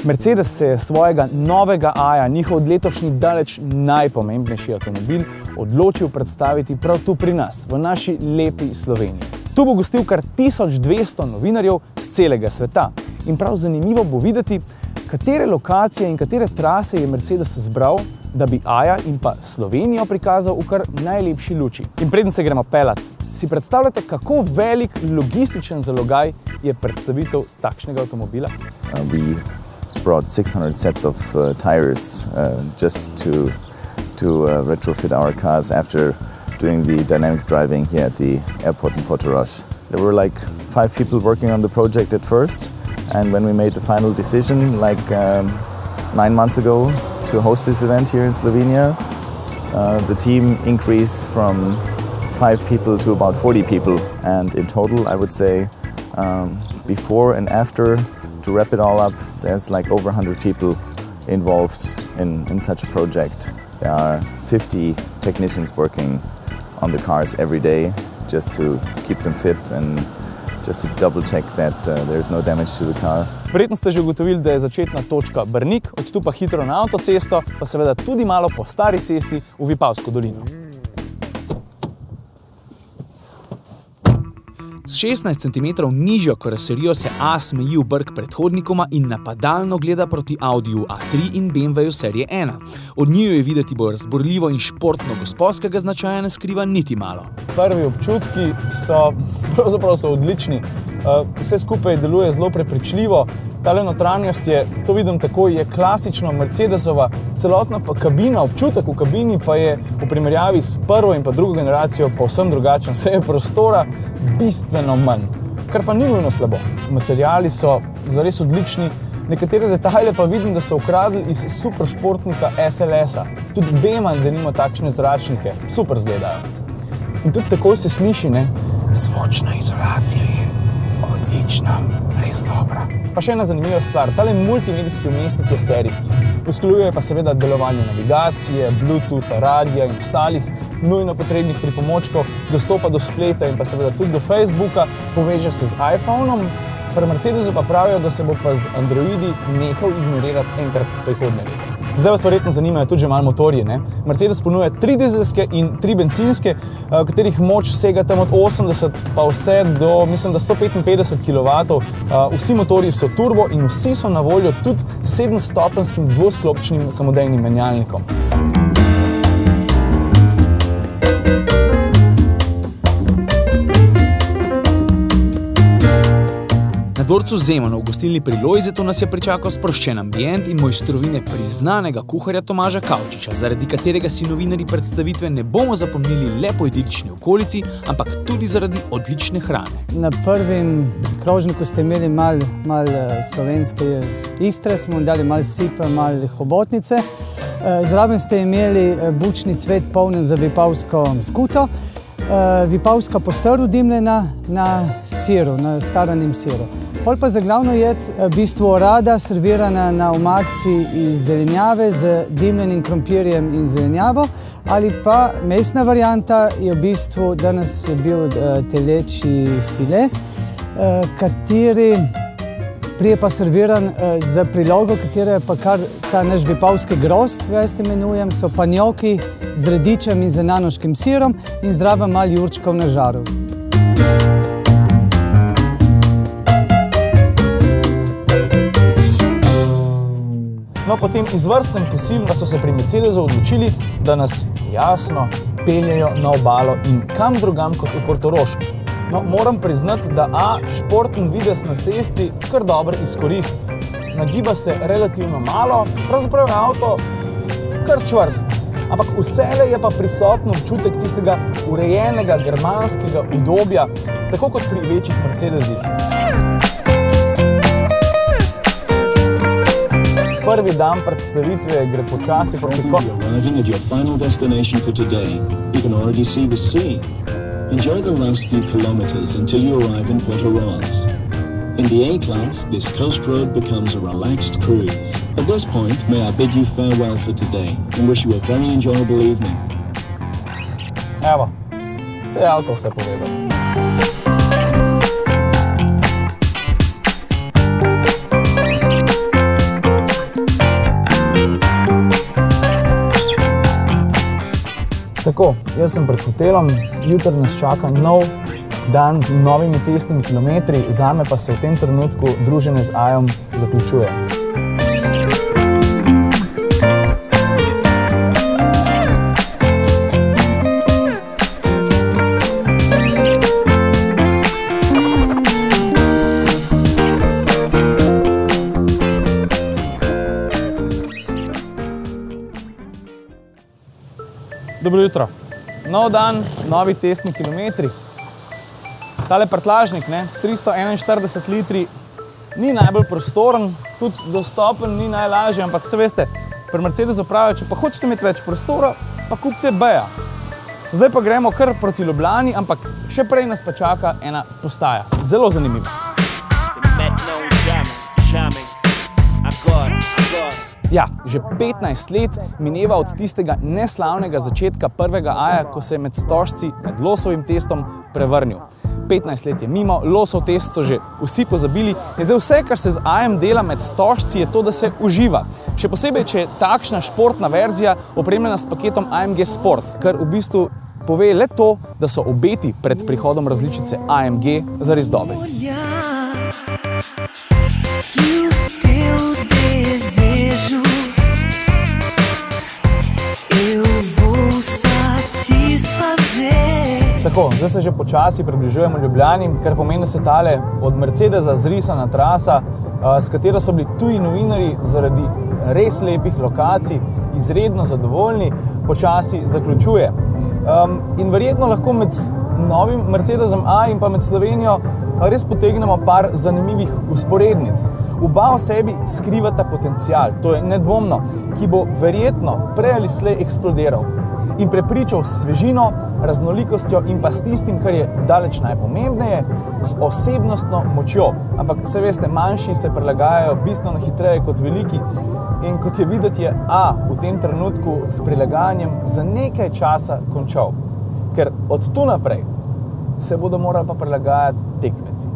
Mercedes se je svojega novega A-ja, njihov letošnji daleč najpomembnejši avtomobil, odločil predstaviti prav tu pri nas, v naši lepi Sloveniji. Tu bo gostil kar 1200 novinarjev z celega sveta. In prav zanimivo bo videti, katere lokacije in katere trase je Mercedes zbral, da bi A-ja in pa Slovenijo prikazal v kar najlepši luči. In preden se gremo pelat, si predstavljate, kako velik logističen zalogaj je predstavitev takšnega avtomobila? We brought 600 sets of tires just to retrofit our cars after doing the dynamic driving here at the airport in Portorož. There were like 5 people working on the project at first, and when we made the final decision, like 9 months ago, to host this event here in Slovenia, the team increased from 5 people to about 40 people, and in total I would say before and after, to wrap it all up, there's like over 100 people involved in such a project. There are 50 technicians working on the cars every day just to keep them fit and just to double check that there's no damage to the car. Verjetno ste že ugotovili, da je začetna točka Brnik, od tu pa hitro na avtocesto, pa seveda tudi malo po stari cesti v Vipavsko dolino. S 16 cm nižjo karoserijo se A smeji v brk predhodnikoma in napadalno gleda proti Audiju A3 in BMW-ju serije 1. Od njiju je videti bolj razborljivo in športno gosposkega značaja ne skriva niti malo. Prvi občutki so odlični. Vse skupaj deluje zelo prepričljivo. Tale notranjost je, to vidim takoj, je klasično Mercedesova, celotna pa kabina, občutek v kabini pa je v primerjavi s prvo in pa drugo generacijo povsem drugačen. Vse je prostora bistveno manj, kar pa ni nujno slabo. Materiali so zares odlični, nekatere detajle pa vidim, da so ukradli iz superšportnika SLS-a. Tudi Bema, da nima takšne zračnike, super izgledajo. In tudi takoj se sliši, ne? Zvočna izolacija je odlična, res dobra. Pa še ena zanimiva stvar, tale multimedijski vmesnik je serijski. Usklajuje pa seveda delovanje navigacije, Bluetootha, radija in ostalih nujno potrebnih pripomočkov, dostopa do spleta in pa seveda tudi do Facebooka, poveže se z iPhoneom. Pri Mercedesu pa pravijo, da se bo pa z Androidi nehal ignorirati enkrat prihodnje leto. Zdaj vas verjetno zanimajo tudi že malo motorji, ne? Mercedes ponuja 3 dizelske in 3 bencinske, katerih moč sega tam od 80 pa vse do, mislim, da 155 kW. Vsi motorji so turbo in vsi so na voljo tudi 7-stopenjskim dvosklopčnim samodejnim menjalnikom. Na dvorcu Zemano v gostilni pri Lojzetu nas je pričakal sproščen ambient in mojstrovine priznanega kuharja Tomaža Kavčiča, zaradi katerega si novinarji predstavitve ne bomo zapomnili le po idilični okolici, ampak tudi zaradi odlične hrane. Na prvem krožniku ste imeli malo slovenske Istre, smo dali malo sipa, malo hobotnice. Zraven ste imeli bučni cvet polnen za vipavsko skuto, vipavska postrv dimljena na siru, na staranem siru. Pol pa za glavno jed v bistvu orada servirana na omakci iz zelenjave z dimljenim krompirjem in zelenjavo, ali pa mesna varianta je v bistvu, danes je bil telečji file, kateri prije pa serviran za prilogo, katera je pa kar ta naš vipavski grozd, ga jaz imenujem, so pa njoki z radičem in z nanoškim sirom in zdrava malo jurčkov na žaru. No, po tem izvrstnem kosilu so se pri Mercedesu odločili, da nas jasno peljejo na obalo in kam drugam kot v Portorož. No, moram priznati, da športen videz na cesti kar dobro izkoristi. Nagiba se relativno malo, pravzaprav je avto kar čvrst. Ampak vselej je pa prisotno občutek tistega urejenega germanskega udobja, tako kot pri večjih Mercedesih. Prvi dan predstavitve gre počasi proti Enjoy the last few kilometers until you arrive in Portorož. In the A-Class, this coast road becomes a relaxed cruise. At this point, may I bid you farewell for today and wish you a very enjoyable evening. Evo, vse avto vse povedal. Tako, jaz sem pred hotelom, jutri nas čaka nov dan z novimi testnimi kilometri, zame pa se v tem trenutku druženje z Ajom zaključuje. Dobro jutro. Nov dan, novi testni kilometri. Tale prtljažnik s 341 litri ni najbolj prostoren, tudi dostopen ni najlažji, ampak se veste, pri Mercedesu pravijo, če pa hočete imeti več prostora, pa kupite B-ja. Zdaj pa gremo kar proti Ljubljani, ampak še prej nas pa čaka ena postaja. Zelo zanimiva. Ja, že 15 let mineva od tistega neslavnega začetka prvega Aja, ko se je med stožci, med losovim testom prevrnil. 15 let je mimo, losov test so že vsi pozabili in zdaj vse, kar se z Ajem dela med stožci, je to, da se uživa. Še posebej, če je takšna športna verzija opremljena s paketom AMG Sport, kar v bistvu pove le to, da so obeti pred prihodom različice AMG zares dobri. Tako, zdaj se že počasi približujemo Ljubljani, kar pomeni, da se tale od Mercedesa zrisana trasa, s katero so bili tuji novinarji zaradi res lepih lokacij izredno zadovoljni, počasi zaključuje. In verjetno lahko med novim Mercedesom A in pa med Slovenijo res potegnemo par zanimivih usporednic. Oba v sebi skrivata potencial, to je nedvomno, ki bo verjetno prej ali slej eksplodiral in prepričal s svežino, raznolikostjo in pa s tistim, kar je daleč najpomembneje, z osebnostno močjo. Ampak se veste, manjši se prilagajajo bistveno hitreje kot veliki in kot je videti, je A v tem trenutku s prilagajanjem za nekaj časa končal. Ker od tu naprej se bodo morali pa prilagajati tekmeci.